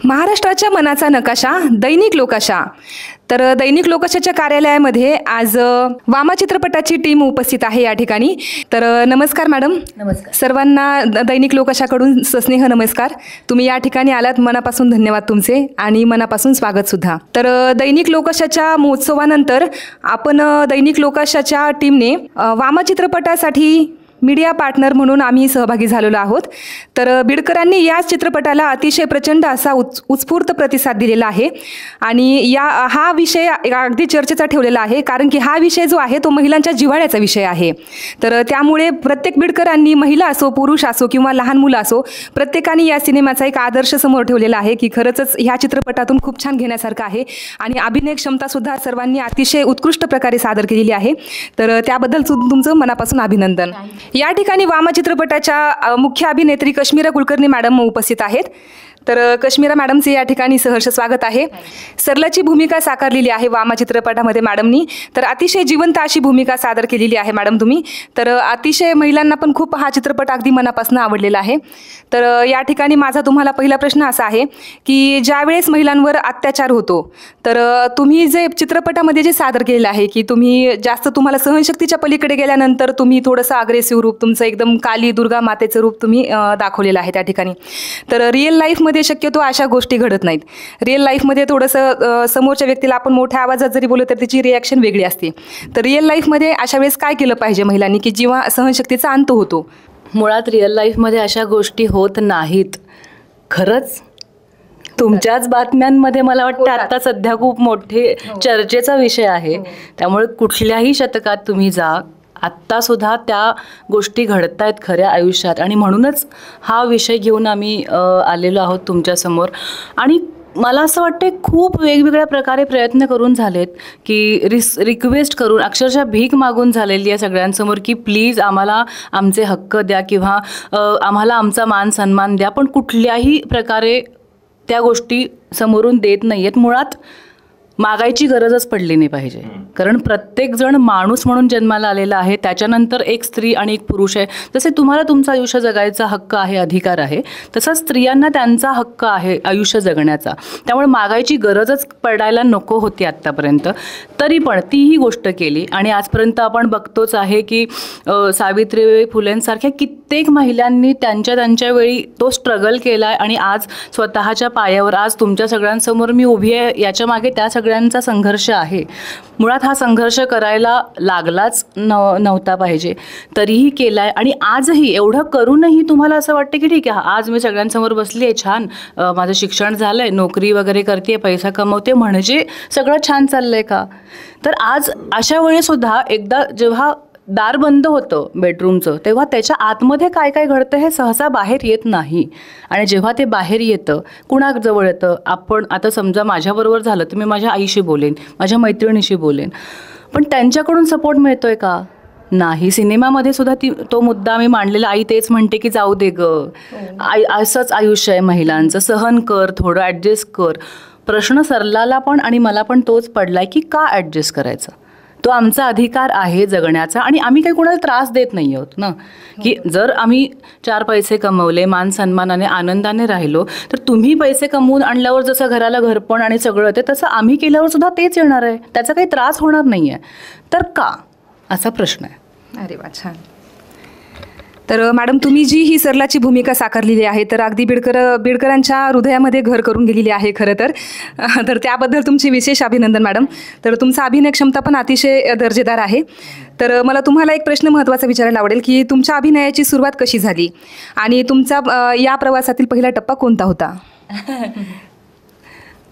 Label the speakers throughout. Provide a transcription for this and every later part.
Speaker 1: महाराष्ट्राच्या मनाचा नकाशा दैनिक लोकाशा. तर दैनिक लोकाशाच्या कार्यालयामध्ये आज वामा चित्रपटाची टीम उपस्थित आहे या ठिकाणी. तर नमस्कार मॅडम.
Speaker 2: नमस्कार
Speaker 1: सर्वांना दैनिक लोकाशाकडून सस्नेह नमस्कार. तुम्ही या ठिकाणी आलात, मनापासून धन्यवाद तुमचे आणि मनापासून स्वागत सुद्धा. तर दैनिक लोकाशाच्या महोत्सवानंतर आपण दैनिक लोकाशाच्या टीमने वामा चित्रपटासाठी मीडिया पार्टनर म्हणून आम्ही सहभागी झालेलो आहोत. तर बिडकरांनी या चित्रपटाला अतिशय प्रचंड असा उत्स्फूर्त प्रतिसाद दिलेला आहे आणि हा विषय अगदी चर्चेचा ठेवलेला आहे, कारण की हा विषय जो आहे तो महिलांच्या जिव्हाळ्याचा विषय आहे. तर त्यामुळे प्रत्येक बिडकरांनी, महिला असो, पुरुष असो किंवा लहान मुलं असो, प्रत्येकाने या सिनेमाचा एक आदर्श समोर ठेवलेला आहे की खरंच ह्या चित्रपटातून खूप छान घेण्यासारखं आहे आणि अभिनय क्षमतासुद्धा सर्वांनी अतिशय उत्कृष्ट प्रकारे सादर केलेली आहे. तर त्याबद्दल तुमचं मनापासून अभिनंदन. या ठिकाणी वामा चित्रपटाच्या मुख्य अभिनेत्री कश्मीरा कुलकर्णी मॅडम उपस्थित आहेत. तर कश्मीरा मॅडमचे या ठिकाणी सहर्ष स्वागत आहे. सरलाची भूमिका साकारलेली आहे वामा चित्रपटामध्ये मॅडमनी. तर अतिशय जिवंत अशी भूमिका सादर केलेली आहे मॅडम तुम्ही. तर अतिशय महिलांना पण खूप हा चित्रपट अगदी मनापासून आवडलेला आहे. तर या ठिकाणी माझा तुम्हाला पहिला प्रश्न असा आहे की ज्यावेळेस महिलांवर अत्याचार होतो, तर तुम्ही जे चित्रपटामध्ये जे सादर केलेलं आहे की तुम्ही जास्त तुम्हाला सहनशक्तीच्या पलीकडे गेल्यानंतर तुम्ही थोडंसं अग्रेसिव्ह रूप, तुमचं एकदम काली दुर्गा मातेचं रूप तुम्ही दाखवलेलं आहे त्या ठिकाणी. तर रिअल लाईफमध्ये शक्यतो अशा गोष्टी घडत नाहीत. रिअल लाईफमध्ये थोडंसं समोरच्या व्यक्तीला आपण मोठ्या आवाजात जरी बोललो तर त्याची रिॲक्शन वेगळी असते. तर रिअल लाईफमध्ये अशा वेळेस काय केलं पाहिजे महिलांनी की जेव्हा सहनशक्तीचा अंत होतो?
Speaker 2: मुळात रिअल लाईफमध्ये अशा गोष्टी होत नाहीत. खरंच तुमच्याच बातम्यांमध्ये मला वाटतं आता सध्या खूप मोठे चर्चेचा विषय आहे. त्यामुळे कुठल्याही शतकात तुम्ही जा, आत्तासुद्धा त्या गोष्टी घडत आहेत खऱ्या आयुष्यात आणि म्हणूनच हा विषय घेऊन आम्ही आलेलो आहोत तुमच्यासमोर. आणि मला असं वाटतं खूप वेगवेगळ्या प्रकारे प्रयत्न करून झालेत की रिक्वेस्ट करून, अक्षरशः भीक मागून झालेली आहे सगळ्यांसमोर की प्लीज आम्हाला आमचे हक्क द्या किंवा आम्हाला आमचा मान सन्मान द्या. पण कुठल्याही प्रकारे त्या गोष्टी समोरून देत नाही आहेत. मुळात मागायची गरजच पडली नाही पाहिजे, कारण प्रत्येकजण माणूस म्हणून जन्माला आलेला आहे. त्याच्यानंतर एक स्त्री आणि एक पुरुष आहे. जसे तुम्हाला तुमचं आयुष्य जगायचा हक्क आहे, अधिकार आहे, तसंच स्त्रियांना त्यांचा हक्क आहे आयुष्य जगण्याचा. त्यामुळे मागायची गरजच पडायला नको होती आत्तापर्यंत. तरी पण तीही गोष्ट केली आणि आजपर्यंत आपण बघतोच आहे की सावित्रीबाई फुलेंसारख्या कित्येक महिलांनी त्यांच्या वेळी तो स्ट्रगल केला आहे आणि आज स्वतःच्या पायावर आज तुमच्या सगळ्यांसमोर मी उभी आहे. याच्या मागे त्या सगळ्यांचा संघर्ष आहे. मुळात हा संघर्ष करायला लागलाच नव्हता पाहिजे, तरीही केलाय. आणि आजही एवढं करूनही तुम्हाला असं वाटतं की ठीक आहे, आज मी सगळ्यांसमोर बसली आहे, छान माझं शिक्षण झालंय, नोकरी वगैरे करते, पैसा कमवते, म्हणजे सगळं छान चाललंय का? तर आज अशा वेळेसुद्धा एकदा जेव्हा दार बंद होतं बेडरूमचं, तेव्हा त्याच्या आतमध्ये काय काय घडतं हे सहसा बाहेर येत नाही. आणि जेव्हा ते बाहेर येतं, कुणाजवळ येतं, आपण आता समजा माझ्याबरोबर झालं तर मी माझ्या आईशी बोलेन, माझ्या मैत्रिणीशी बोलेन, पण त्यांच्याकडून सपोर्ट मिळतोय का? नाही. सिनेमामध्ये सुद्धा तो मुद्दा मी मांडलेला. आई तेच म्हणते की जाऊ दे ग, असंच आयुष्य आहे महिलांचं, सहन कर, थोडं ॲडजस्ट कर. प्रश्न सरलाला पण आणि मला पण तोच पडलाय की का ॲडजस्ट करायचं? तो आमचा अधिकार आहे जगण्याचा आणि आम्ही काही कोणाला त्रास देत नाही आहोत ना. की जर आम्ही 4 पैसे कमवले, मान सन्मानाने आनंदाने राहिलो, तर तुम्ही पैसे कमवून आणल्यावर जसं घराला घरपण आणि सगळं येते, तसं आम्ही केल्यावर सुद्धा तेच येणार आहे. त्याचा काही त्रास होणार नाही आहे. तर का, असा प्रश्न आहे.
Speaker 1: अरे वा, छान. तर मॅडम, तुम्ही जी ही सरलाची भूमिका साकारलेली आहे तर अगदी बिडकरांच्या हृदयामध्ये घर करून गेलेली आहे खरं तर त्याबद्दल तुमचे विशेष अभिनंदन मॅडम. तर तुमचा अभिनय क्षमता पण अतिशय दर्जेदार आहे. तर मला तुम्हाला एक प्रश्न महत्त्वाचा विचारायला आवडेल की तुमच्या अभिनयाची सुरुवात कशी झाली आणि तुमचा या प्रवासातील पहिला टप्पा कोणता होता?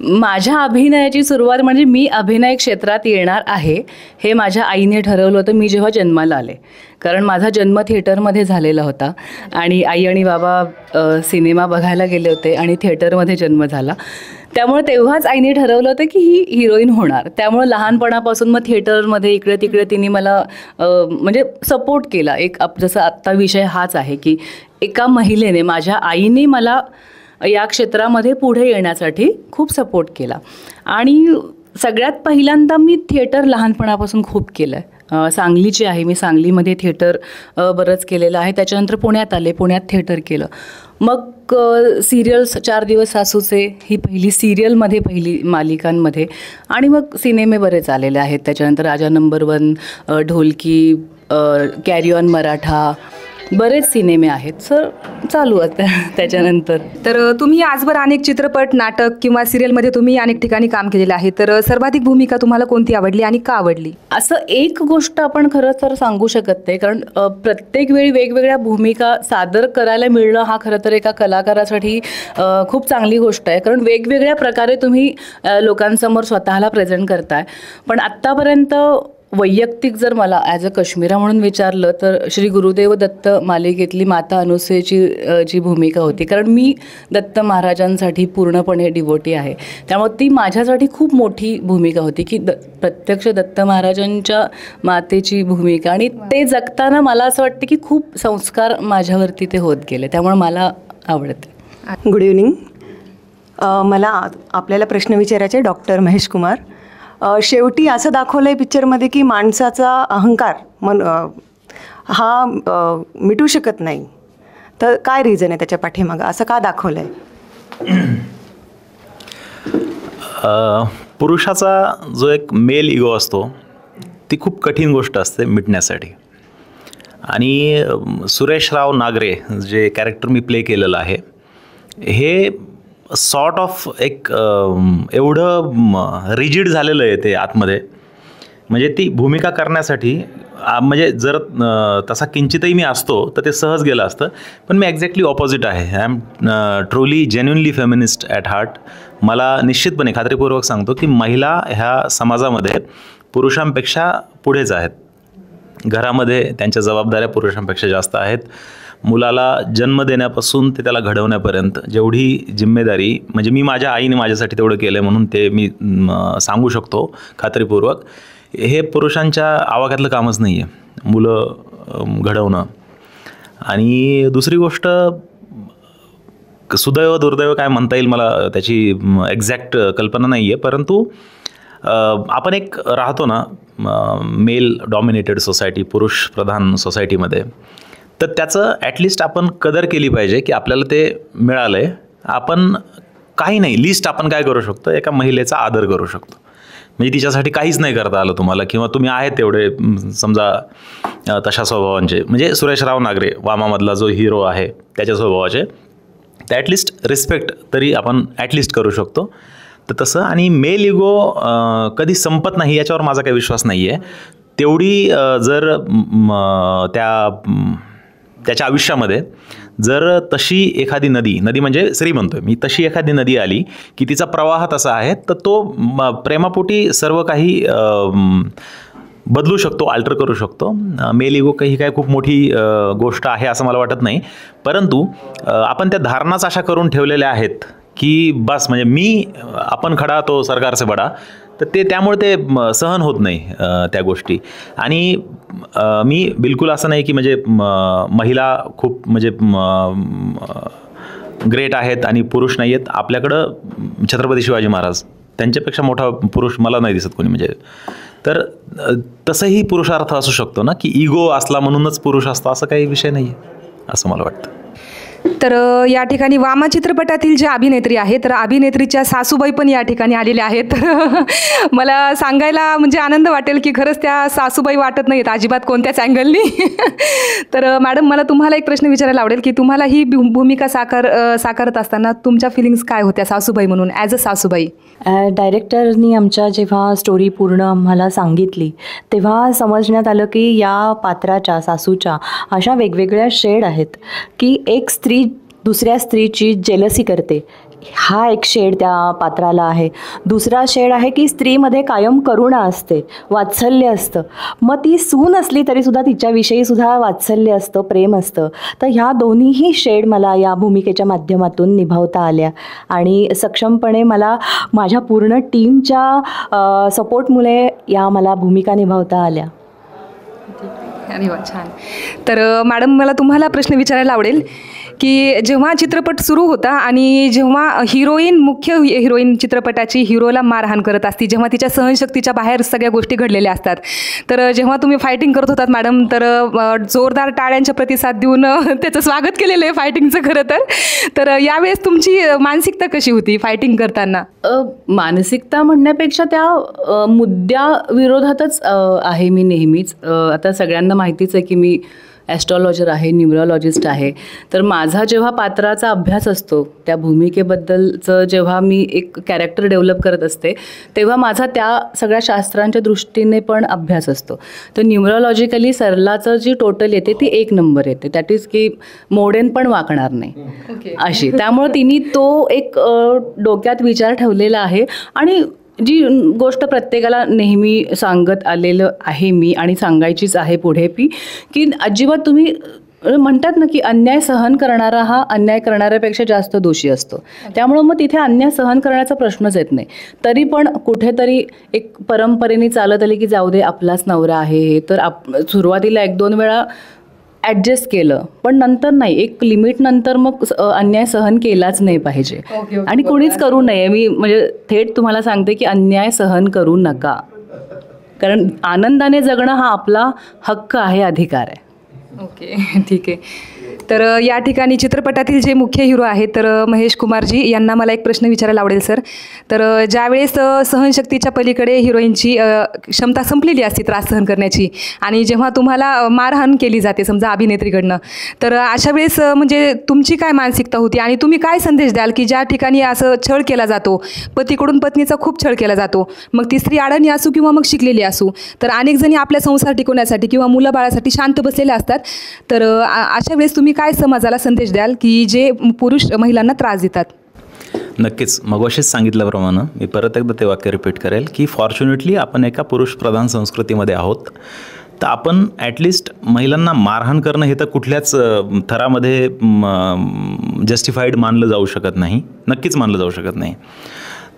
Speaker 2: माझ्या अभिनयाची सुरुवात म्हणजे मी अभिनय क्षेत्रात येणार आहे हे माझ्या आईने ठरवलं होतं मी जेव्हा जन्माला आले. कारण माझा जन्म थिएटरमध्ये झालेला होता आणि आई आणि बाबा सिनेमा बघायला गेले होते आणि थिएटरमध्ये जन्म झाला. त्यामुळे तेव्हाच आईने ठरवलं होतं की ही हिरोईन होणार. त्यामुळे लहानपणापासून मग थिएटरमध्ये इकडे तिकडे तिने मला म्हणजे सपोर्ट केला. एक जसं आत्ता विषय हाच आहे की एका महिलेने, माझ्या आईने मला या क्षेत्रामध्ये पुढे येण्यासाठी खूप सपोर्ट केला. आणि सगळ्यात पहिल्यांदा मी थिएटर लहानपणापासून खूप केलं आहे. सांगलीची आहे मी. सांगलीमध्ये थिएटर बरंच केलेलं आहे. त्याच्यानंतर पुण्यात आले, पुण्यात थिएटर केलं. मग सिरियल्स 4 दिवस सासूचे ही पहिली सिरियलमध्ये, पहिली मालिकांमध्ये. आणि मग सिनेमे बरेच आलेले आहेत. त्याच्यानंतर Raja number 1, Dholki, carry on Maratha, बरेच सिनेमे आहेत सर चालू आता त्याच्यानंतर.
Speaker 1: तर तुम्ही आजवर अनेक चित्रपट, नाटक किंवा सिरियलमध्ये तुम्ही अनेक ठिकाणी काम केलेलं आहे. तर सर्वाधिक भूमिका तुम्हाला कोणती आवडली आणि का आवडली?
Speaker 2: असं एक गोष्ट आपण खरं तर सांगू शकत नाही, कारण प्रत्येक वेळी वेगवेगळ्या भूमिका सादर करायला मिळणं हा खरं तर एका कलाकारासाठी खूप चांगली गोष्ट आहे. कारण वेगवेगळ्या प्रकारे तुम्ही लोकांसमोर स्वतःला प्रेझेंट करताय. पण आत्तापर्यंत वैयक्तिक जर मला ॲज अ काश्मीरा म्हणून विचारलं तर श्री गुरुदेव दत्त मालिकेतली माता अनुसूयेची जी भूमिका होती, कारण मी दत्त महाराजांसाठी पूर्णपणे डिवोटी आहे, त्यामुळे ती माझ्यासाठी खूप मोठी भूमिका होती की प्रत्यक्ष दत्त महाराजांच्या मातेची भूमिका. आणि ते जगताना मला असं वाटतं की खूप संस्कार माझ्यावरती ते होत गेले, त्यामुळे मला आवडते.
Speaker 3: Good evening. मला आपल्याला प्रश्न विचारायचे डॉक्टर महेश कुमार. शेवटी असं दाखवलं आहे पिक्चरमध्ये की माणसाचा अहंकार हा मिटू शकत नाही, तर काय रिझन आहे त्याच्या पाठीमागं, असं का दाखवलं आहे?
Speaker 4: पुरुषाचा जो एक मेल इगो असतो ती खूप कठीण गोष्ट असते मिटण्यासाठी. आणि सुरेश राव नागरे जे कॅरेक्टर मी प्ले केलेलं आहे हे सॉर्ट ऑफ एक एवढं रिजिड झालेलं आहे ते आतमध्ये, म्हणजे ती भूमिका करण्यासाठी म्हणजे जर तसा किंचितही मी असतो तर ते सहज गेलं असतं. पण मी एक्झॅक्टली ऑपोजिट आहे. I am truly genuinely feminist at heart. मला निश्चितपणे खात्रीपूर्वक सांगतो की महिला ह्या समाजामध्ये पुरुषांपेक्षा पुढेच आहेत. घरामध्ये त्यांच्या जबाबदाऱ्या पुरुषांपेक्षा जास्त आहेत. मुलाला जन्म देण्यापासून ते त्याला घडवण्यापर्यंत जेवढी जिम्मेदारी, म्हणजे मी माझ्या आईने माझ्यासाठी तेवढं केलं आहे म्हणून ते मी सांगू शकतो खात्रीपूर्वक, हे पुरुषांच्या आवाक्यातलं कामच नाही आहे मुलं घडवणं. आणि दुसरी गोष्ट, सुदैव दुर्दैव काय म्हणता येईल मला त्याची एक्झॅक्ट कल्पना नाही आहे, परंतु आपण एक राहतो ना मेल डॉमिनेटेड सोसायटी, पुरुष प्रधान सोसायटीमध्ये, तर त्याचं ॲटलिस्ट आपण कदर केली पाहिजे की आपल्याला ते मिळालं आहे. आपण काही नाही, लिस्ट आपण काय करू शकतो, एका महिलेचा आदर करू शकतो. म्हणजे तिच्यासाठी काहीच नाही करता आलं तुम्हाला, किंवा तुम्ही आहेत तेवढे समजा तशा स्वभावांचे, म्हणजे सुरेशराव नागरे वामामधला जो हिरो आहे त्याच्या स्वभावाचे, तर ॲटलिस्ट रिस्पेक्ट तरी आपण ॲटलिस्ट करू शकतो. तर तसं. आणि मेल इगो कधी संपत नाही याच्यावर माझा काही विश्वास नाही आहे. तेवढी जर त्याच्या आयुष्यामध्ये जर तशी एखादी नदी म्हणजे स्त्री म्हणतोय मी, तशी एखादी नदी आली की तिचा प्रवाह तसा आहे, तर तो प्रेमापोटी सर्व काही बदलू शकतो, अल्टर करू शकतो. मेल इगो काही काय खूप मोठी गोष्ट आहे असं मला वाटत नाही. परंतु आपण त्या धारणाच अशा करून ठेवलेल्या आहेत की बस म्हणजे आपण खडा तो सरकार से बडा, तर ते त्यामुळे ते सहन होत नाही त्या गोष्टी. आणि मी बिलकुल असं नाही की म्हणजे महिला खूप म्हणजे ग्रेट आहेत आणि पुरुष नाही आहेत. आपल्याकडं छत्रपती शिवाजी महाराज, त्यांच्यापेक्षा मोठा पुरुष मला नाही दिसत कोणी. म्हणजे तर तसंही पुरुषार्थ असू शकतो ना, की इगो असला म्हणूनच पुरुष असतो असं काही विषय नाही आहे असं मला वाटतं.
Speaker 1: तर या ठिकाणी वामा चित्रपटातील ज्या अभिनेत्री आहेत, तर अभिनेत्रीच्या सासूबाई पण या ठिकाणी आलेल्या आहेत. तर मला सांगायला म्हणजे आनंद वाटेल की खरंच त्या सासूबाई वाटत नाहीत अजिबात कोणत्याच अँगलनी. तर मॅडम, मला तुम्हाला एक प्रश्न विचारायला आवडेल की तुम्हाला ही भूमिका साकारत असताना तुमच्या फिलिंग्स काय होत्या सासूबाई म्हणून, ॲज अ सासूबाई?
Speaker 5: डायरेक्टरनी आमच्या जेव्हा स्टोरी पूर्ण आम्हाला सांगितली तेव्हा समजण्यात आलं की या पात्राच्या, सासूच्या अशा वेगवेगळ्या शेड आहेत की एक स्त्री दुसऱ्या स्त्रीची जेलसी करते, हा एक शेड त्या पात्राला आहे. दुसरा शेड आहे की स्त्रीमध्ये कायम करुणा असते, वात्सल्य असतं. मग ती सून असली तरीसुद्धा तिच्याविषयी सुद्धा वात्सल्य असतं, प्रेम असतं. तर ह्या दोन्हीही शेड मला या भूमिकेच्या माध्यमातून निभावता आल्या आणि सक्षमपणे मला माझ्या पूर्ण टीमच्या सपोर्टमुळे या मला भूमिका निभावता आल्या.
Speaker 1: अरे वा, छान. तर मॅडम, मला तुम्हाला प्रश्न विचारायला आवडेल की जेव्हा चित्रपट सुरू होता आणि जेव्हा मुख्य हिरोईन चित्रपटाची हिरोला मारहाण करत असती, जेव्हा तिच्या सहनशक्तीच्या बाहेर सगळ्या गोष्टी घडलेल्या असतात, तर जेव्हा तुम्ही फायटिंग करत होतात मॅडम, तर जोरदार टाळ्यांचा प्रतिसाद देऊन त्याचं स्वागत केलेलं आहे फायटिंगचं खरं तर यावेळेस तुमची मानसिकता कशी होती फायटिंग करताना?
Speaker 2: मानसिकता म्हणण्यापेक्षा त्या मुद्द्या विरोधातच आहे मी नेहमीच. आता सगळ्यांना माहितीच आहे की मी ॲस्ट्रॉलॉजर आहे, न्यूमरॉलॉजिस्ट आहे. तर माझा जेव्हा पात्राचा अभ्यास असतो, त्या भूमिकेबद्दलचं जेव्हा मी एक कॅरेक्टर डेव्हलप करत असते, तेव्हा माझा त्या सगळ्या शास्त्रांच्या दृष्टीने पण अभ्यास असतो. तर न्यूमरॉलॉजिकली सरलाचं जी टोटल येते ती 1 नंबर येते. दॅट इज की मोडेन पण वाकणार नाही अशी. त्यामुळे तिने तो एक डोक्यात विचार ठेवलेला आहे. आणि जी गोष्ट प्रत्येकाला नेहमी सांगत आलेलं आहे मी आणि सांगायचीच आहे पुढे की अजिबात तुम्ही म्हणतात ना की अन्याय सहन करणारा हा अन्याय करणाऱ्यापेक्षा जास्त दोषी असतो. त्यामुळं मग तिथे अन्याय सहन करण्याचा प्रश्नच येत नाही. तरी पण कुठेतरी एक परंपरेने चालत आली की जाऊ दे, आपलाच नवरा आहे हे, तर सुरुवातीला 1-2 वेळा ॲडजस्ट केलं, पण नंतर नाही, एक लिमिट नंतर मग अन्याय सहन केलाच नाही पाहिजे. आणि कुणीच करू नये. मी म्हणजे थेट तुम्हाला सांगते की अन्याय सहन करू नका, कारण आनंदाने जगणं हा आपला हक्क आहे, अधिकार आहे.
Speaker 1: ओके, ठीक आहे. तर या ठिकाणी चित्रपटातील जे मुख्य हिरो आहेत तर महेश कुमारजी यांना मला एक प्रश्न विचारायला आवडेल सर. तर ज्यावेळेस सहनशक्तीच्या पलीकडे हिरोईनची क्षमता संपलेली असते त्रास सहन करण्याची, आणि जेव्हा तुम्हाला मारहाण केली जाते समजा अभिनेत्रीकडनं, तर अशा वेळेस म्हणजे तुमची काय मानसिकता होती आणि तुम्ही काय संदेश द्याल की ज्या ठिकाणी असं छळ केला जातो, पतीकडून पत्नीचा खूप छळ केला जातो, मग ती स्त्री अडाणी असू किंवा मग शिकलेली असू, तर अनेक जणी आपल्या संसार टिकवण्यासाठी किंवा मुलाबाळासाठी शांत बसलेल्या असतात, तर अशा वेळेस तुम्ही काय समाजाला संदेश द्याल की जे पुरुष महिलांना त्रास देतात?
Speaker 4: नक्कीच, मगाशीच सांगितल्याप्रमाणे मी परत एकदा ते वाक्य रिपीट करेल की फॉर्च्युनेटली आपण एका पुरुषप्रधान संस्कृतीमध्ये आहोत. तर आपण ॲटलिस्ट महिलांना मारहाण करणं हे तर कुठल्याच थरामध्ये जस्टिफाईड मानलं जाऊ शकत नाही, नक्कीच मानलं जाऊ शकत नाही.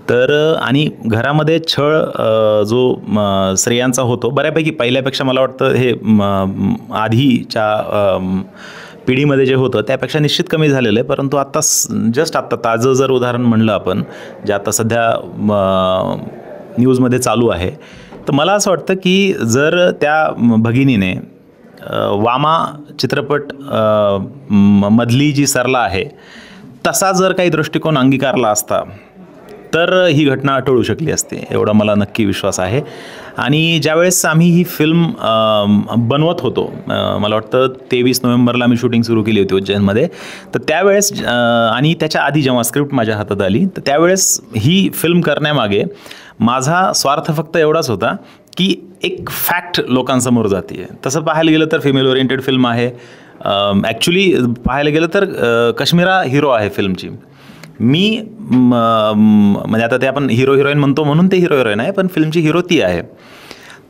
Speaker 4: तर आणि घरामध्ये छळ जो स्त्रियांचा होतो बऱ्यापैकी पहिल्यापेक्षा मला वाटतं हे आधीच्या पिढीमध्ये जे होतं त्यापेक्षा निश्चित कमी झालेलं आहे. परंतु आत्ता जस्ट आत्ता ताजं जर उदाहरण म्हणलं आपण, जे आता सध्या न्यूजमध्ये चालू आहे, तर मला असं वाटतं की जर त्या भगिनीने वामा चित्रपट मधली जी सरला आहे तसा जर काही दृष्टिकोन अंगीकारला असता तर ही घटना टळू शकली असते, एवढा मला नक्की विश्वास आहे. आणि ज्यावेळेस आम्ही ही फिल्म बनवत होतो, मला वाटतं 23 नोव्हेंबरला आम्ही शूटिंग सुरू केली होती उज्जैनमध्ये, तर त्यावेळेस आणि त्याच्या आधी जेव्हा स्क्रिप्ट माझ्या हातात आली, तर त्यावेळेस ही फिल्म करण्यामागे माझा स्वार्थ फक्त एवढाच होता की एक फॅक्ट लोकांसमोर जाते. तसं पाहायला गेलं तर फिमेल ओरिएंटेड फिल्म आहे. ॲक्च्युली पाहायला गेलं तर कश्मीरा हिरो आहे फिल्मची. मी म्हणजे आता ते आपण हिरो हिरोईन म्हणतो म्हणून ते हिरो हिरोईन आहे, पण फिल्मची हिरो ती आहे.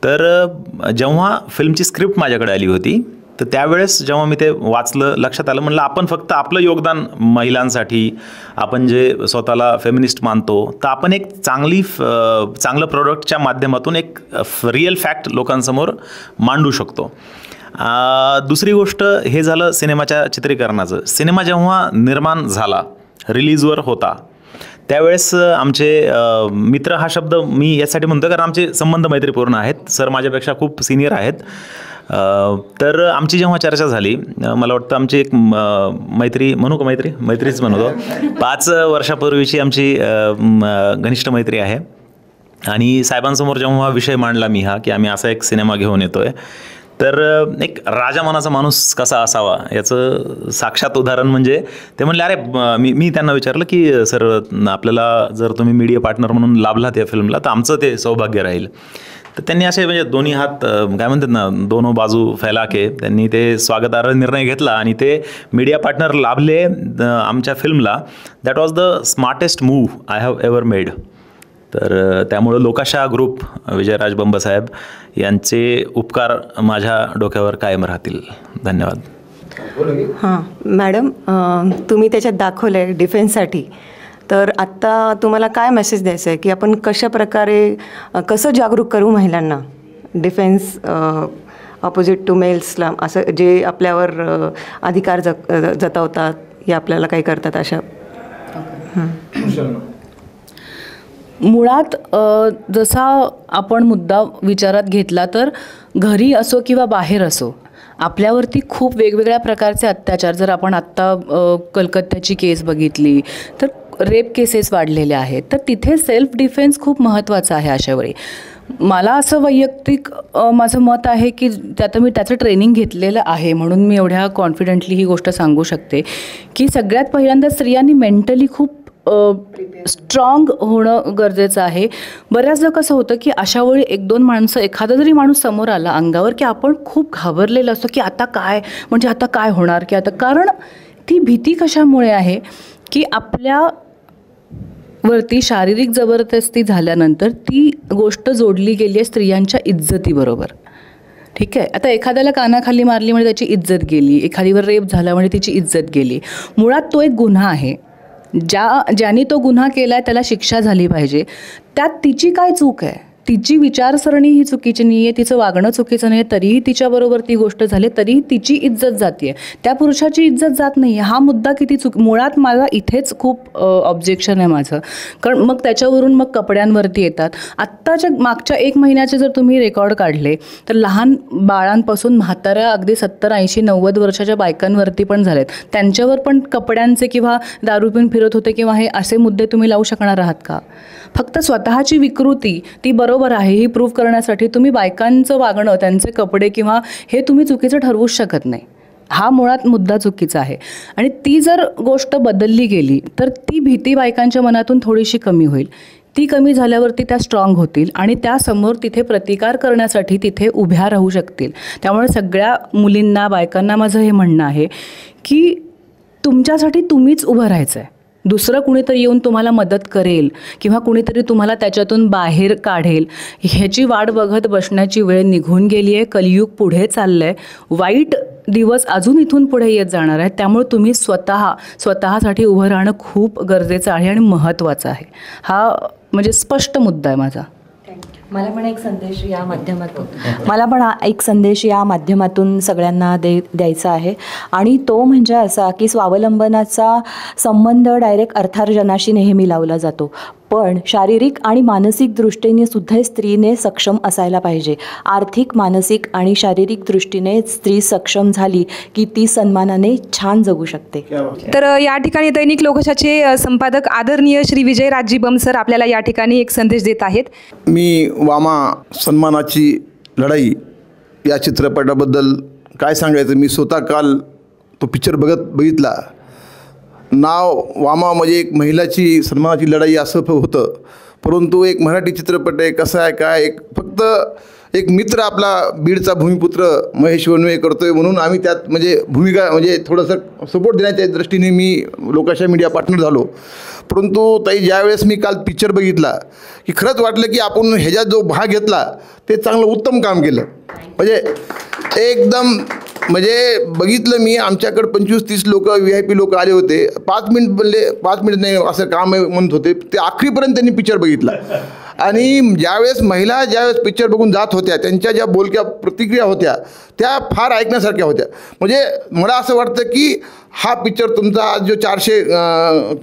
Speaker 4: तर जेव्हा फिल्मची स्क्रिप्ट माझ्याकडे आली होती तर त्यावेळेस जेव्हा मी ते वाचलं, लक्षात आलं, म्हणलं आपण फक्त आपलं योगदान महिलांसाठी, आपण जे स्वतःला फेमिनिस्ट मानतो, तर आपण एक चांगलं प्रोडक्टच्या माध्यमातून एक रिअल फॅक्ट लोकांसमोर मांडू शकतो. दुसरी गोष्ट हे झालं सिनेमाच्या चित्रीकरणाचं. सिनेमा जेव्हा निर्माण झाला, रिलीजवर होता, त्यावेळेस आमचे मित्र हा शब्द मी यासाठी म्हणतो कारण आमचे संबंध मैत्रीपूर्ण आहेत. सर माझ्यापेक्षा खूप सिनियर आहेत. तर आमची जेव्हा चर्चा झाली, मला वाटतं आमची एक मैत्री म्हणू का, मैत्रीच म्हणतो, 5 वर्षापूर्वीची आमची घनिष्ठ मैत्री आहे. आणि साहेबांसमोर जेव्हा विषय मांडला मी की आम्ही असा एक सिनेमा घेऊन येतो आहे, तर एक राजा मनाचा माणूस कसा असावा याचं साक्षात उदाहरण म्हणजे ते म्हणले, अरे मी त्यांना विचारलं की सर आपल्याला जर तुम्ही मीडिया पार्टनर म्हणून लाभलात या फिल्मला तर आमचं ते सौभाग्य राहील. तर त्यांनी असे म्हणजे दोन्ही हात काय म्हणतात ना, दोनो बाजू फैला के त्यांनी ते स्वागतार्ह निर्णय घेतला आणि ते मीडिया पार्टनर लाभले आमच्या फिल्मला. That was the smartest move I have ever made. तर त्यामुळं लोकाशा ग्रुप, विजयराज बंबसाहेब यांचे उपकार माझ्या डोक्यावर कायम राहतील. धन्यवाद.
Speaker 3: हां मॅडम, तुम्ही त्याच्यात दाखवलं आहे डिफेन्ससाठी, तर आत्ता तुम्हाला काय मेसेज द्यायचं आहे की आपण कसं जागरूक करू महिलांना डिफेन्स ऑपोजिट टू मेल्सला असं जे आपल्यावर अधिकार जतावतात या आपल्याला काही करतात अशा.
Speaker 2: मुळात जसा आपण मुद्दा विचारात घेतला तर घरी असो किंवा बाहेर असो आपल्यावरती खूप वेगवेगळ्या प्रकारचे अत्याचार, जर आपण आत्ता कलकत्त्याची केस बघितली तर रेप केसेस वाढलेल्या आहेत, तर तिथे सेल्फ डिफेन्स खूप महत्त्वाचं आहे. अशावेळी मला असं वैयक्तिक माझं मत आहे की त्यात मी त्याचं ट्रेनिंग घेतलेलं आहे म्हणून मी एवढ्या कॉन्फिडेंटली ही गोष्ट सांगू शकते की सगळ्यात पहिल्यांदा स्त्रियांनी मेंटली खूप स्ट्रॉंग होणं गरजेचं आहे. बऱ्याचदा कसं होतं की अशावेळी एक दोन माणसं, एखादा जरी माणूस समोर आला अंगावर की आपण खूप घाबरलेलं असतो की आता काय, म्हणजे आता काय होणार, की आता, कारण ती भीती कशामुळे आहे की आपल्यावरती शारीरिक जबरदस्ती झाल्यानंतर ती गोष्ट जोडली गेली आहे स्त्रियांच्या इज्जतीबरोबर. ठीक आहे, आता एखाद्याला कानाखाली मारली म्हणजे त्याची इज्जत गेली, एखादीवर रेप झाला म्हणजे तिची इज्जत गेली. मुळात तो एक गुन्हा आहे. ज्याने तो गुन्हा केला आहे त्याला शिक्षा झाली पाहिजे. त्यात तिची काय चूक आहे? तिची विचारसरणी ही चुकीची नाही आहे, तिचं वागणं चुकीचं नाही आहे, तरीही तिच्याबरोबर ती गोष्ट झाली, तरीही तिची इज्जत जाते आहे, त्या पुरुषाची इज्जत जात नाही आहे. हा मुद्दा किती मुळात मला इथेच खूप ऑब्जेक्शन आहे माझं. कारण मग त्याच्यावरून मग कपड्यांवरती येतात. आत्ताच्या मागच्या 1 महिन्याचे जर तुम्ही रेकॉर्ड काढले तर लहान बाळांपासून म्हाताऱ्या अगदी 70, 80, 90 वर्षाच्या बायकांवरती पण झालेत. त्यांच्यावर पण कपड्यांचे किंवा दारू पिऊन फिरत होते किंवा हे असे मुद्दे तुम्ही लावू शकणार आहात का? फक्त स्वतःची विकृती ती बरोबर आहे ही प्रूव्ह करण्यासाठी तुम्ही बायकांचं वागणं, त्यांचे कपडे किंवा हे तुम्ही चुकीचं ठरवूच शकत नाही. हा मुळात मुद्दा चुकीचा आहे. आणि ती जर गोष्ट बदलली गेली तर ती भीती बायकांच्या मनातून थोडीशी कमी होईल. ती कमी झाल्यावरती त्या स्ट्रॉंग होतील आणि त्यासमोर तिथे प्रतिकार करण्यासाठी तिथे उभ्या राहू शकतील. त्यामुळे सगळ्या मुलींना, बायकांना माझं हे म्हणणं आहे की तुमच्यासाठी तुम्हीच उभं राहायचं आहे. दुसरं कुणीतरी येऊन तुम्हाला मदत करेल किंवा कुणीतरी तुम्हाला त्याच्यातून बाहेर काढेल ह्याची वाट बघत बसण्याची वेळ निघून गेली आहे. कलियुग पुढे चाललं आहे. वाईट दिवस अजून इथून पुढे येत जाणार आहे. त्यामुळे तुम्ही स्वतःसाठी उभं राहणं खूप गरजेचं आहे आणि महत्त्वाचं आहे. हा म्हणजे स्पष्ट मुद्दा आहे माझा.
Speaker 5: मला पण एक संदेश या माध्यमातून सगळ्यांना द्यायचा आहे आणि तो म्हणजे असा की स्वावलंबनाचा संबंध डायरेक्ट अर्थार्जनाशी नेहमी लावला जातो, पण शारीरिक आणि मानसिक दृष्टीने सुद्धा स्त्रीने सक्षम असायला पाहिजे. आर्थिक, मानसिक आणि शारीरिक दृष्टीने स्त्री सक्षम झाली की ती सन्मानाने छान जगू शकते.
Speaker 1: तर या ठिकाणी दैनिक लोकशाचे संपादक आदरणीय श्री विजयराजजी बम सर आपल्याला या ठिकाणी एक संदेश देत आहेत.
Speaker 6: मी वामा सन्मानाची लढाई या चित्रपटाबद्दल काय सांगायचं, मी स्वतः काल तो पिक्चर बघितला. नाव वामा म्हणजे एक महिलाची सन्मानाची लढाई असं होतं, परंतु एक मराठी चित्रपट आहे. कसं आहे काय, फक्त एक मित्र आपला बीडचा भूमिपुत्र महेश वनवे करतोय म्हणून आम्ही त्यात म्हणजे भूमिका म्हणजे थोडंसं सपोर्ट देण्याच्या दृष्टीने मी लोकांच्या मीडिया पार्टनर झालो. परंतु ताई ज्यावेळेस मी काल पिक्चर बघितला की खरंच वाटलं की आपण ह्याच्यात जो भाग घेतला ते चांगलं उत्तम काम केलं. म्हणजे एकदम म्हणजे बघितलं मी, आमच्याकडं 25-30 लोक VIP लोक आले होते. 5 मिनिट बोलले, 5 मिनिट नाही असं काम आहे म्हणत होते. ते आखरीपर्यंत त्यांनी पिक्चर बघितला. आणि ज्यावेळेस महिला ज्यावेळेस पिक्चर बघून जात होत्या त्यांच्या ज्या बोलक्या प्रतिक्रिया होत्या त्या फार ऐकण्यासारख्या होत्या. म्हणजे मला असं वाटतं की हा पिक्चर तुमचा आज जो 400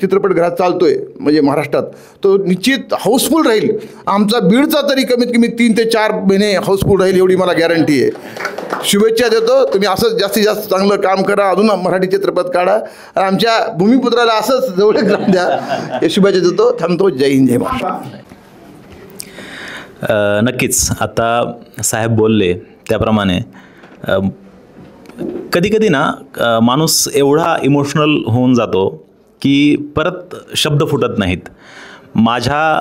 Speaker 6: चित्रपटगृहात चालतो आहे म्हणजे महाराष्ट्रात, तो निश्चित हाऊसफुल राहील. आमचा बीडचा तरी कमीत कमी 3 ते 4 महिने हाऊसफुल राहील एवढी मला गॅरंटी आहे. शुभेच्छा देतो. तुम्ही असंच जास्तीत जास्त चांगलं काम करा, अजून मराठी चित्रपट काढा आणि आमच्या भूमिपुत्राला असंच जवळ राहून द्या हे शुभेच्छा देतो. थांबतो. जय हिंद, जय महाराष्ट्र.
Speaker 4: नक्कीच आता साहेब बोलले त्याप्रमाणे कधी ना माणूस एवढा इमोशनल होऊन जातो की परत शब्द फुटत नाहीत. माझ्या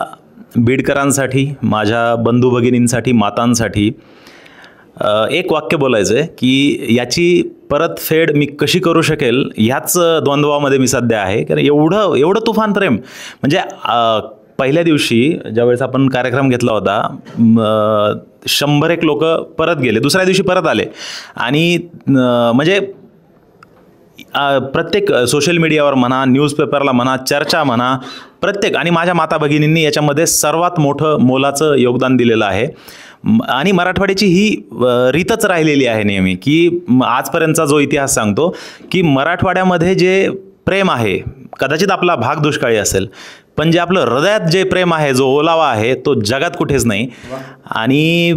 Speaker 4: बीडकरांसाठी, माझ्या बंधू भगिनींसाठी, मातांसाठी एक वाक्य बोलायचं आहे की याची परतफेड मी कशी करू शकेल ह्याच द्वंद्वामध्ये मी सध्या आहे. कारण एवढं तुफान प्रेम म्हणजे पहिल्या दिवशी ज्यावेळेस आपण कार्यक्रम घेतला होता 100 लोक परत गेले, दुसऱ्या दिवशी परत आले आणि म्हणजे प्रत्येक सोशल मीडियावर म्हणा, न्यूजपेपरला म्हणा, चर्चा म्हणा, प्रत्येक आणि माझ्या माता भगिनींनी याच्यामध्ये सर्वात मोठं मोलाचं योगदान दिलेलं आहे. आणि मराठवाड्याची ही रीतच राहिलेली आहे नेहमी, की आजपर्यंतचा जो इतिहास सांगतो की मराठवाड्यामध्ये जे प्रेम आहे, कदाचित आपला भाग दुष्काळी असेल, पण जे आपलं हृदयात जे प्रेम आहे, जो ओलावा आहे, तो जगात कुठेच नाही. आणि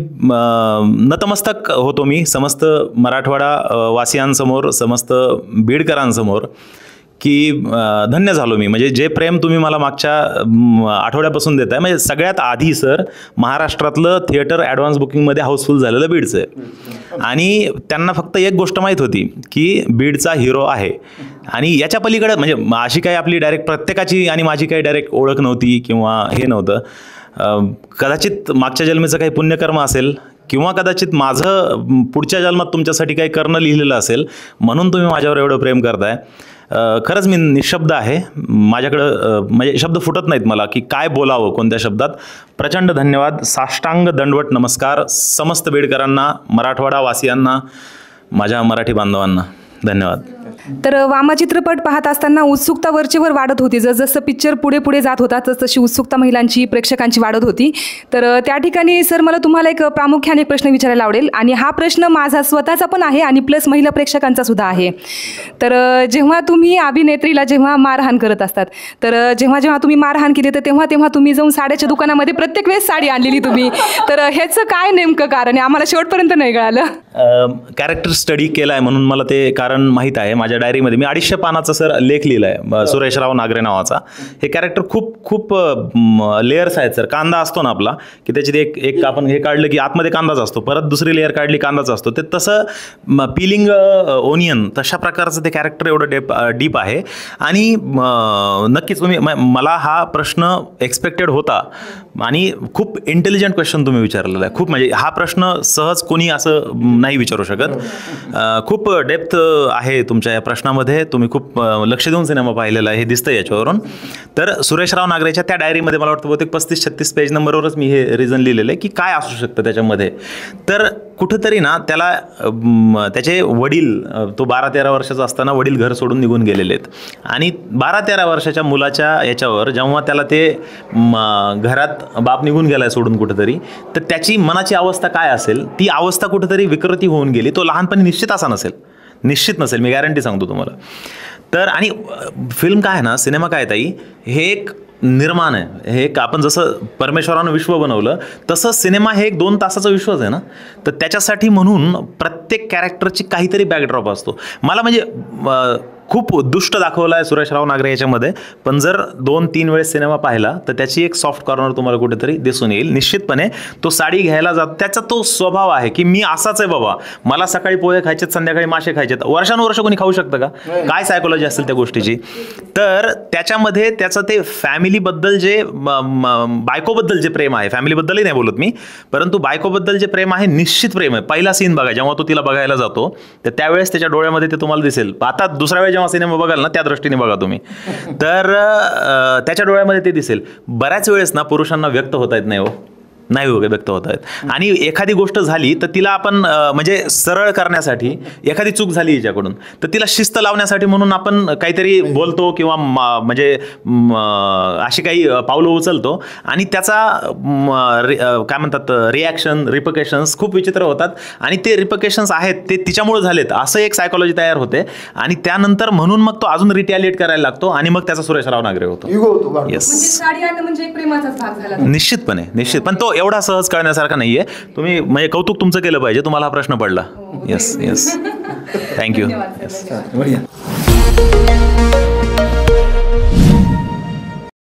Speaker 4: नतमस्तक होतो मी समस्त मराठवाडा वासियांसमोर, समस्त बीडकरांसमोर, की धन्य झालो मी. म्हणजे जे प्रेम तुम्ही मला मागच्या आठवड्यापासून देताय, म्हणजे सगळ्यात आधी सर महाराष्ट्रातलं थिएटर ॲडव्हान्स बुकिंगमध्ये हाऊसफुल झालेलं बीडचं आहे. आणि त्यांना फक्त एक गोष्ट माहीत होती की बीडचा हिरो आहे. आणि याच्या पलीकडे म्हणजे अशी काही आपली डायरेक्ट प्रत्येकाची आणि माझी काही डायरेक्ट ओळख नव्हती किंवा हे नव्हतं. कदाचित मागच्या जन्मीचं काही पुण्यकर्म असेल किंवा कदाचित माझं पुढच्या जन्मात तुमच्यासाठी काही करणं लिहिलेलं असेल, म्हणून तुम्ही माझ्यावर एवढं प्रेम करताय. खरंच मी निशब्द आहे. माझ्याकडं म्हणजे शब्द फुटत नाहीत मला की काय बोलावं कोणत्या शब्दात. प्रचंड धन्यवाद, साष्टांग दंडवट नमस्कार समस्त बीडकरांना, मराठवाडा वासियांना, माझ्या मराठी बांधवांना. धन्यवाद.
Speaker 1: तर वामा चित्रपट पाहत असताना उत्सुकता वरचेवर वाढत होती. जसजसं पिक्चर पुढे पुढे जात होता तशी उत्सुकता महिलांची, प्रेक्षकांची वाढत होती. तर त्या ठिकाणी सर मला तुम्हाला एक प्रामुख्याने एक प्रश्न विचारायला आवडेल, आणि हा प्रश्न माझा स्वतःचा पण आहे आणि प्लस महिला प्रेक्षकांचा सुद्धा आहे. तर जेव्हा तुम्ही अभिनेत्रीला जेव्हा मारहाण करत असतात, तर जेव्हा तुम्ही मारहाण केली, तर तेव्हा तुम्ही जाऊन साड्याच्या दुकानामध्ये प्रत्येक वेळेस साडी आणलेली तुम्ही, तर ह्याचं काय नेमकं कारण आहे? आम्हाला शेवटपर्यंत नाही कळालं.
Speaker 4: कॅरेक्टर स्टडी केला आहे म्हणून मला ते कारण माहीत आहे. माझ्या डायरीमध्ये मी 250 पानाचा सर लेख लिहिला आहे, सुरेशराव नागरे नावाचा. हे कॅरेक्टर खूप लेयर्स आहेत सर. कांदा असतो ना आपला, की त्याच्यात एक आपण हे काढलं की आतमध्ये कांदाच असतो, परत दुसरी लेअर काढली कांदाच असतो, ते तसं पिलिंग ओनियन तशा प्रकारचं ते कॅरेक्टर एवढं डीप आहे. आणि नक्कीच तुम्ही, मला हा प्रश्न एक्सपेक्टेड होता आणि खूप इंटेलिजंट क्वेश्चन तुम्ही विचारलेला आहे. खूप म्हणजे हा प्रश्न सहज कोणी असं नाही विचारू शकत. खूप डेप्थ आहे तुमच्या या प्रश्नामध्ये. तुम्ही खूप लक्ष देऊन सिनेमा पाहिलेला आहे हे दिसतं याच्यावरून. तर सुरेशराव नागरेच्या त्या डायरीमध्ये मला वाटतं बहुतेक 35-36 पेज नंबरवरच मी हे रिझन लिहिलेलं आहे की काय असू शकतं त्याच्यामध्ये. तर कुठंतरी ना त्याला त्याचे वडील, तो 12-13 वर्षाचा असताना वडील घर सोडून निघून गेलेले आहेत. आणि 12-13 वर्षाच्या मुलाच्या याच्यावर जेव्हा त्याला ते घरात बाप निघून गेलाय सोडून कुठंतरी, तर त्याची मनाची अवस्था काय असेल, ती अवस्था कुठंतरी विकृती होऊन गेली. तो लहानपणी निश्चित असा निश्चित नसेल, मी गॅरंटी सांगतो तुम्हाला. तर आणि फिल्म काय आहे ना, सिनेमा काय ताई, हे एक निर्माण आहे. हे एक आपण जसं परमेश्वरानं विश्व बनवलं तसं सिनेमा हे एक 2 तासाचं विश्वच आहे ना. तर त्याच्यासाठी म्हणून प्रत्येक कॅरेक्टरची काहीतरी बॅकड्रॉप असतो. मला म्हणजे खूप दुष्ट दाखवला आहे सुरेशराव नागरे याच्यामध्ये, पण जर 2-3 वेळेस सिनेमा पाहिला तर त्याची एक सॉफ्ट कॉर्नर तुम्हाला कुठेतरी दिसून येईल. निश्चितपणे तो साडी घ्यायला जातो, त्याचा तो स्वभाव आहे की मी असाच आहे बाबा, मला सकाळी पोहे खायचेत, संध्याकाळी मासे खायचेत. वर्षानुवर्ष कोणी खाऊ शकतं का? काय सायकोलॉजी असेल त्या गोष्टीची. तर त्याच्यामध्ये त्याचं ते फॅमिलीबद्दल जे बायकोबद्दल जे प्रेम आहे, फॅमिलीबद्दलही नाही बोलत मी, परंतु बायकोबद्दल जे प्रेम आहे निश्चित प्रेम आहे. पहिला सीन बघा, जेव्हा तो तिला बघायला जातो तर त्यावेळेस त्याच्या डोळ्यामध्ये ते तुम्हाला दिसेल. आता दुसऱ्या वेळेस जेव्हा सिनेमा बघाल ना, त्या दृष्टीने बघा तुम्ही, तर त्याच्या डोळ्यामध्ये ते दिसेल. बऱ्याच वेळेस ना पुरुषांना व्यक्त होता येत नाही व्यक्त होत आहेत. आणि एखादी गोष्ट झाली तर तिला आपण म्हणजे सरळ करण्यासाठी, एखादी चूक झाली हिच्याकडून तर तिला शिस्त लावण्यासाठी म्हणून आपण काहीतरी बोलतो किंवा म्हणजे अशी काही पावलं उचलतो आणि त्याचा काय म्हणतात रिॲक्शन, रिपकेशन्स खूप विचित्र होतात. आणि ते रिपकेशन्स आहेत ते तिच्यामुळे झालेत असं एक सायकोलॉजी तयार होते. आणि त्यानंतर म्हणून मग तो अजून रिटॅलिएट करायला लागतो आणि मग त्याचा सुरेशराव नागरे होतो. येस, निश्चित. पण तो एवढा सहज कळण्यासारखा नाहीये. तुम्ही म्हणजे कौतुक तुमचं केलं पाहिजे, तुम्हाला हा प्रश्न पडला. Yes, thank you.